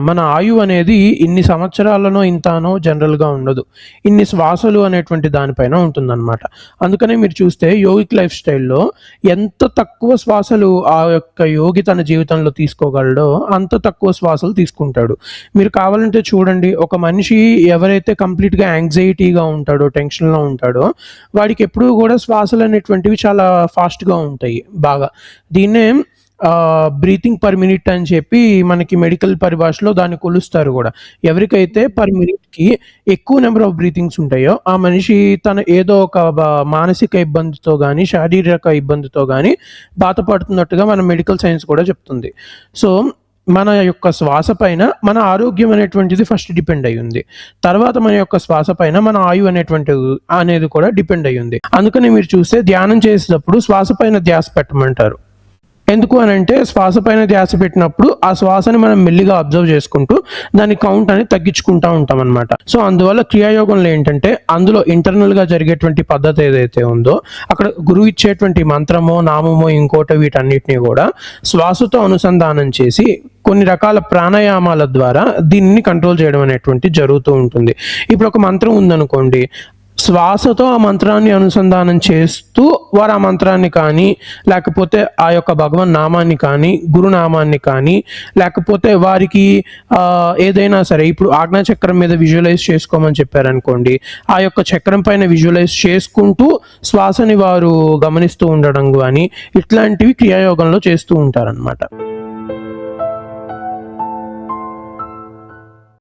మన ఆయువు అనేది ఇన్ని సంవత్సరాలనో ఇంతానో జనరల్‌గా ఉండదు. ఇన్ని శ్వాసలు అనేటువంటి దానిపైన ఉంటుందనమాట. అందుకనే మీరు చూస్తే యోగిక్ లైఫ్ స్టైల్‌లో ఎంత తక్కువ శ్వాసలు ఆ యొక్క యోగి తన జీవితంలో తీసుకోగలడో అంత తక్కువ శ్వాసలు తీసుకుంటాడు. మీరు కావాలంటే చూడండి, ఒక మనిషి ఎవరైతే కంప్లీట్‌గా యాంగ్జైటీగా ఉంటాడో, టెన్షన్‌లో ఉంటాడో వాడికి ఎప్పుడూ గూడా శ్వాసలనేటువంటివి చాలా ఫాస్ట్‌గా ఉంటాయి బాగా. దీన్నే బ్రీతింగ్ పర్ మినిట్ అని చెప్పి మనకి మెడికల్ పరిభాషలో దాన్ని కొలుస్తారు గూడా. ఎవరికైతే పర్ మినిట్‌కి ఎక్కువ నంబర్ ఆఫ్ బ్రీతింగ్స్ ఉంటాయో, ఆ మనిషి తన ఏదో ఒక మానసిక ఇబ్బందితో గానీ, శారీరక ఇబ్బందితో గానీ బాధపడుతున్నట్టుగా మన మెడికల్ సైన్స్ కూడా చెప్తుంది. సో, మన యొక్క శ్వాస పైన మన ఆరోగ్యం అనేటువంటిది ఫస్ట్ డిపెండ్ అయ్యుంది. తర్వాత మన యొక్క శ్వాస పైన మన ఆయువు అనేది కూడా డిపెండ్ అయ్యుంది. అందుకని మీరు చూస్తే ధ్యానం చేసేటప్పుడు శ్వాస పైన ధ్యాస పెట్టమంటారు. ఎందుకు అనంటే శ్వాస పైన ధ్యాస పెట్టినప్పుడు ఆ శ్వాసని మనం మెల్లిగా అబ్జర్వ్ చేసుకుంటూ దాని కౌంట్ అనేది తగ్గించుకుంటా ఉంటామనమాట. సో, అందువల్ల క్రియాయోగంలో ఏంటంటే అందులో ఇంటర్నల్‌గా జరిగేటువంటి పద్ధతి ఏదైతే ఉందో అక్కడ గురువు ఇచ్చేటువంటి మంత్రమో, నామమో, ఇంకోటో వీటన్నిటిని గూడా శ్వాసతో అనుసంధానం చేసి కొన్ని రకాల ప్రాణాయామాల ద్వారా దీన్ని కంట్రోల్ చేయడం అనేటువంటిది జరుగుతూ ఉంటుంది. ఇప్పుడు ఒక మంత్రం ఉందనుకోండి, శ్వాసతో ఆ మంత్రాన్ని అనుసంధానం చేస్తూ వారు ఆ మంత్రాన్ని కానీ, లేకపోతే ఆ యొక్క భగవన్ నామాన్ని కానీ, గురునామాన్ని కానీ, లేకపోతే వారికి ఏదైనా సరే ఇప్పుడు ఆజ్ఞా చక్రం మీద విజువలైజ్ చేసుకోమని చెప్పారనుకోండి, ఆ యొక్క చక్రం పైన విజువలైజ్ చేసుకుంటూ శ్వాసని వారు గమనిస్తూ ఉండడం గానీ, ఇట్లాంటివి క్రియాయోగంలో చేస్తూ ఉంటారనమాట.